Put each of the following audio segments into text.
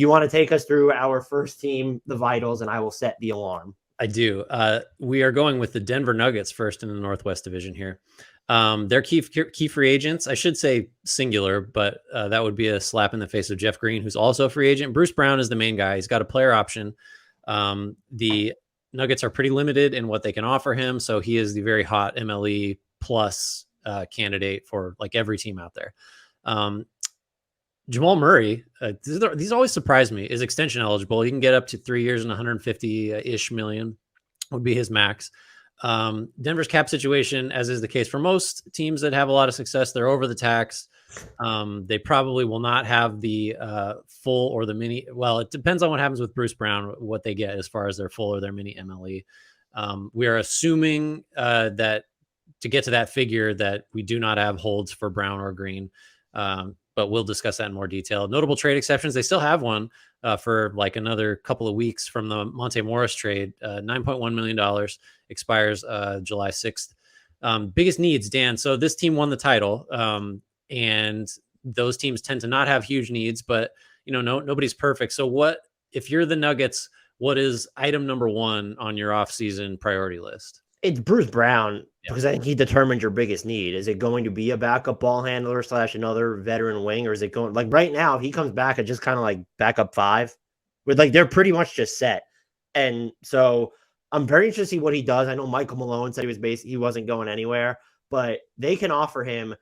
You want to take us through our first team, the vitals, and I will set the alarm. I do. We are going with the Denver Nuggets first in the Northwest Division here. They're key free agents. I should say singular, but that would be a slap in the face of Jeff Green, who's also a free agent. Bruce Brown is the main guy. He's got a player option. The Nuggets are pretty limited in what they can offer him, so he is the very hot MLE plus candidate for like every team out there. Jamal Murray, these always surprise me, is extension eligible. He can get up to 3 years and 150-ish million would be his max. Denver's cap situation, as is the case for most teams that have a lot of success, they're over the tax. They probably will not have the full or the mini. Well, it depends on what happens with Bruce Brown, what they get as far as their full or their mini MLE. We are assuming that to get to that figure that we do not have holds for Brown or Green. But we'll discuss that in more detail. Notable trade exceptions. They still have one for like another couple of weeks from the Monte Morris trade. $9.1 million expires July 6th. Biggest needs, Dan. So this team won the title, and those teams tend to not have huge needs, but nobody's perfect. So what, if you're the Nuggets, what is item number one on your offseason priority list? It's Bruce Brown, because I think he determines your biggest need. Is it going to be a backup ball handler / another veteran wing, or is it going like right now? If he comes back at just kind of like backup 5, with like they're pretty much just set. And so I'm very interested to see what he does. I know Michael Malone said he wasn't going anywhere, but they can offer him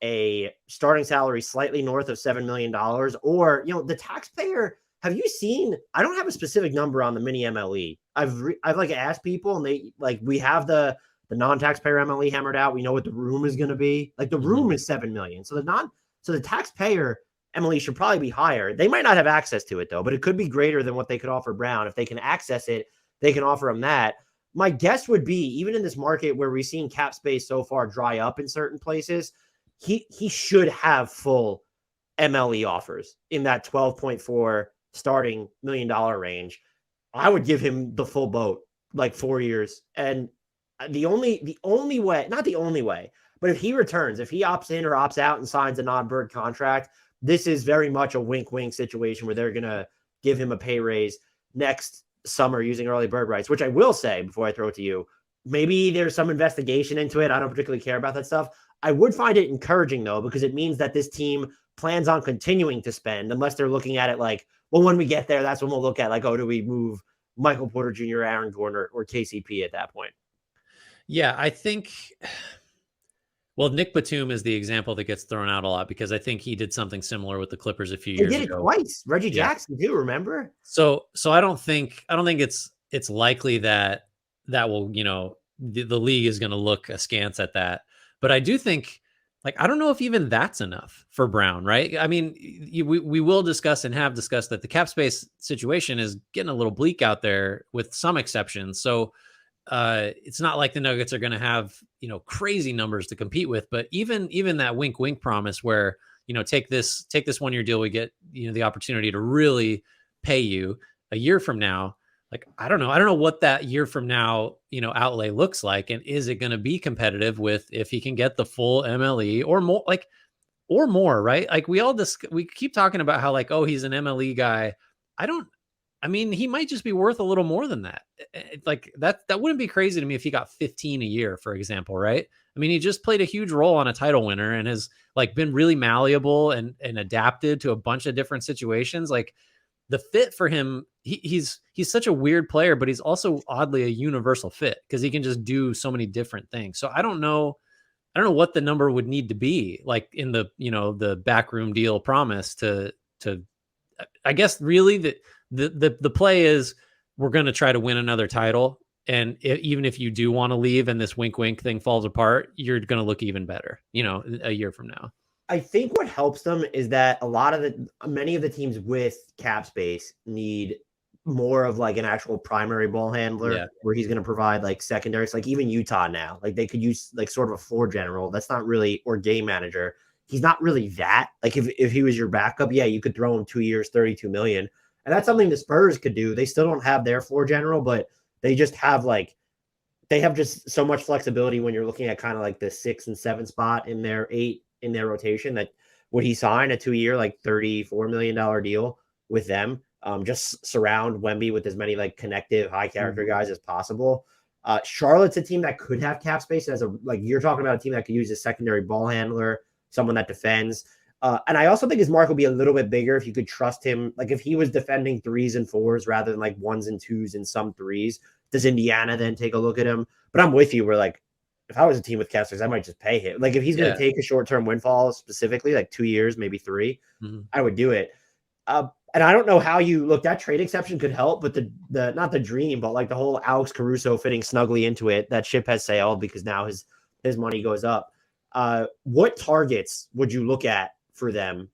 a starting salary slightly north of $7 million, or the taxpayer. Have you seen? I don't have a specific number on the mini MLE. I've like asked people, and they like we have the non-taxpayer MLE hammered out. We know what the room is going to be. Like the room is $7 million. So the taxpayer MLE should probably be higher. They might not have access to it though, but it could be greater than what they could offer Brown. If they can access it, they can offer him that. My guess would be, even in this market where we've seen cap space so far dry up in certain places, he should have full MLE offers in that 12.4 starting $1 million range. I would give him the full boat, like 4 years. And the only way, not the only way, but if he returns, if he opts in or opts out and signs a non-bird contract, this is very much a wink-wink situation where they're going to give him a pay raise next summer using early bird rights, which I will say before I throw it to you, maybe there's some investigation into it. I don't particularly care about that stuff. I would find it encouraging though, because it means that this team plans on continuing to spend, unless they're looking at it like, well, when we get there, that's when we'll look at like, oh, do we move Michael Porter Jr., Aaron Gordon, or KCP at that point? Yeah, I think, well, Nick Batum is the example that gets thrown out a lot, because I think he did something similar with the Clippers a few years ago. He did it twice. Reggie Jackson too, remember? So I don't think it's likely that will, the league is going to look askance at that. But I do think, like, I don't know if even that's enough for Brown, right? I mean, we will discuss and have discussed that the cap space situation is getting a little bleak out there with some exceptions. So it's not like the Nuggets are going to have, crazy numbers to compete with, but even that wink promise where, take this 1 year deal, we get, the opportunity to really pay you a year from now. Like, I don't know what that year from now, outlay looks like. And is it going to be competitive with, if he can get the full MLE or more, right? Like we keep talking about how like, oh, he's an MLE guy. He might just be worth a little more than that. Like that wouldn't be crazy to me if he got 15 a year, for example, right? I mean, he just played a huge role on a title winner and has like been really malleable and adapted to a bunch of different situations. Like the fit for him, he's such a weird player, but he's also oddly a universal fit because he can just do so many different things. So I don't know what the number would need to be like in the, the backroom deal promise to, I guess really the play is we're going to try to win another title. And even if you do want to leave and this wink thing falls apart, you're going to look even better, a year from now. I think what helps them is that many of the teams with cap space need more of like an actual primary ball handler where he's going to provide like secondaries, like even Utah now, like they could use like sort of a floor general. That's not really, or game manager. He's not really that. Like if he was your backup, you could throw him 2 years, 32 million. And that's something the Spurs could do. They still don't have their floor general, but they just have they have just so much flexibility when you're looking at kind of like the 6 and 7 spot in their 8 in their rotation, that would he sign a 2 year, like $34 million deal with them? Just surround Wemby with as many like connective, high character guys as possible. Charlotte's a team that could have cap space as a like you're talking about a team that could use a secondary ball handler, someone that defends. And I also think his mark will be a little bit bigger if you could trust him. Like if he was defending 3s and 4s rather than like 1s and 2s and some 3s, does Indiana then take a look at him? But I'm with you. We're like, if I was a team with cap space, I might just pay him. Like if he's going to take a short-term windfall, specifically like 2 years, maybe 3, I would do it. And I don't know how you look. That trade exception could help, but the not the dream, but like the whole Alex Caruso fitting snugly into it. That ship has sailed because now his money goes up. What targets would you look at for them?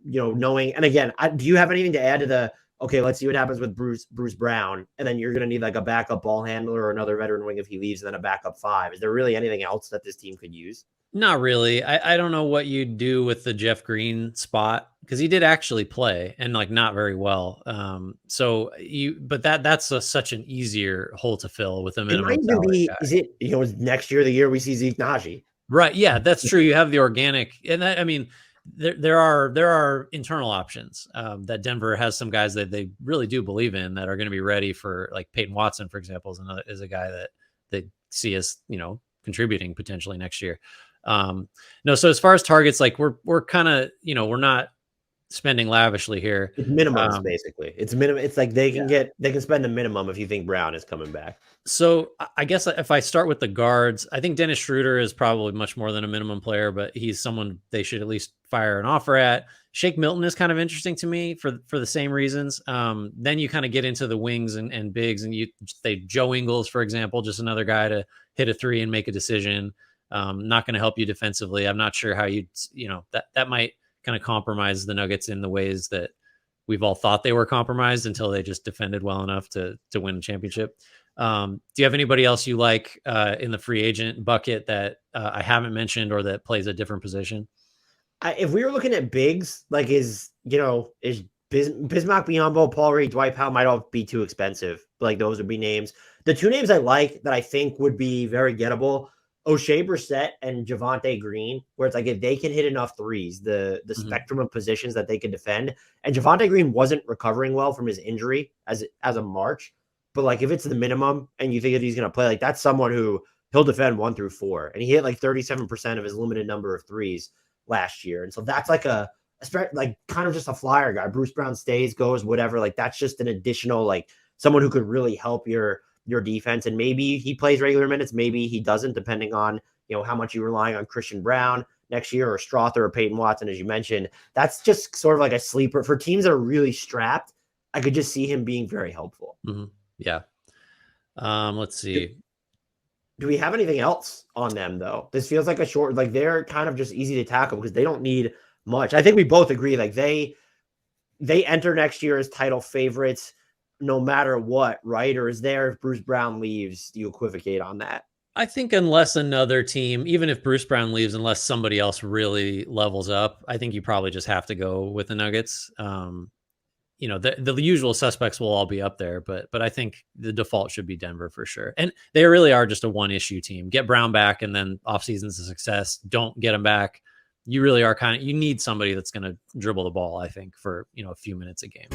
Knowing, and again, do you have anything to add to the? Okay, let's see what happens with Bruce Brown, and then you're going to need like a backup ball handler or another veteran wing if he leaves, and then a backup 5. Is there really anything else that this team could use? Not really. I don't know what you'd do with the Jeff Green spot because he did actually play and like not very well. But that's such an easier hole to fill with a minimum. It might even be, is it, next year, the year we see Zeke Naji? Right. Yeah, that's true. You have the organic, and that, I mean, there are internal options that Denver has some guys that they really do believe in that are going to be ready for, like Peyton Watson, for example, is a guy that they see as, contributing potentially next year. No, so as far as targets, like we're kind of, we're not spending lavishly here. It's minimums, basically. It's minimum. It's like they can spend the minimum if you think Brown is coming back. So I guess if I start with the guards, I think Dennis Schroeder is probably much more than a minimum player, but he's someone they should at least fire an offer at. Shake Milton is kind of interesting to me for the same reasons. Then you kind of get into the wings and bigs, and Joe Ingles, for example, just another guy to hit a 3 and make a decision. Not going to help you defensively. I'm not sure how that might kind of compromise the Nuggets in the ways that we've all thought they were compromised until they just defended well enough to win a championship. Do you have anybody else you like in the free agent bucket that I haven't mentioned or that plays a different position? If we were looking at bigs, like is Bismack Biyombo, Paul Reed, Dwight Powell might all be too expensive. But like those would be names. The 2 names I like that I think would be very gettable, O'Shea Brissett and Javonte Green, where it's like if they can hit enough 3s, the spectrum of positions that they can defend. And Javonte Green wasn't recovering well from his injury as of March. But like if it's the minimum and you think that he's going to play, like that's someone who he'll defend 1 through 4. And he hit like 37% of his limited number of 3s last year. And so that's like a like kind of just a flyer guy. Bruce Brown stays, goes, whatever. Like that's just an additional, like someone who could really help your defense. And maybe he plays regular minutes, maybe he doesn't, depending on, how much you're relying on Christian Brown next year or Strother or Peyton Watson, as you mentioned. That's just sort of like a sleeper for teams that are really strapped. I could just see him being very helpful. Mm-hmm. Yeah. Let's see. Do we have anything else on them though? This feels like a short, like they're kind of just easy to tackle because they don't need much. I think we both agree, like they enter next year as title favorites no matter what, right? Or is there, if Bruce Brown leaves, do you equivocate on that? I think unless another team, even if Bruce Brown leaves, unless somebody else really levels up, I think you probably just have to go with the Nuggets. The usual suspects will all be up there, but I think the default should be Denver for sure. And they really are just a 1-issue team. Get Brown back and then offseason's a success. Don't get him back. You really are you need somebody that's going to dribble the ball, I think, for, a few minutes a game.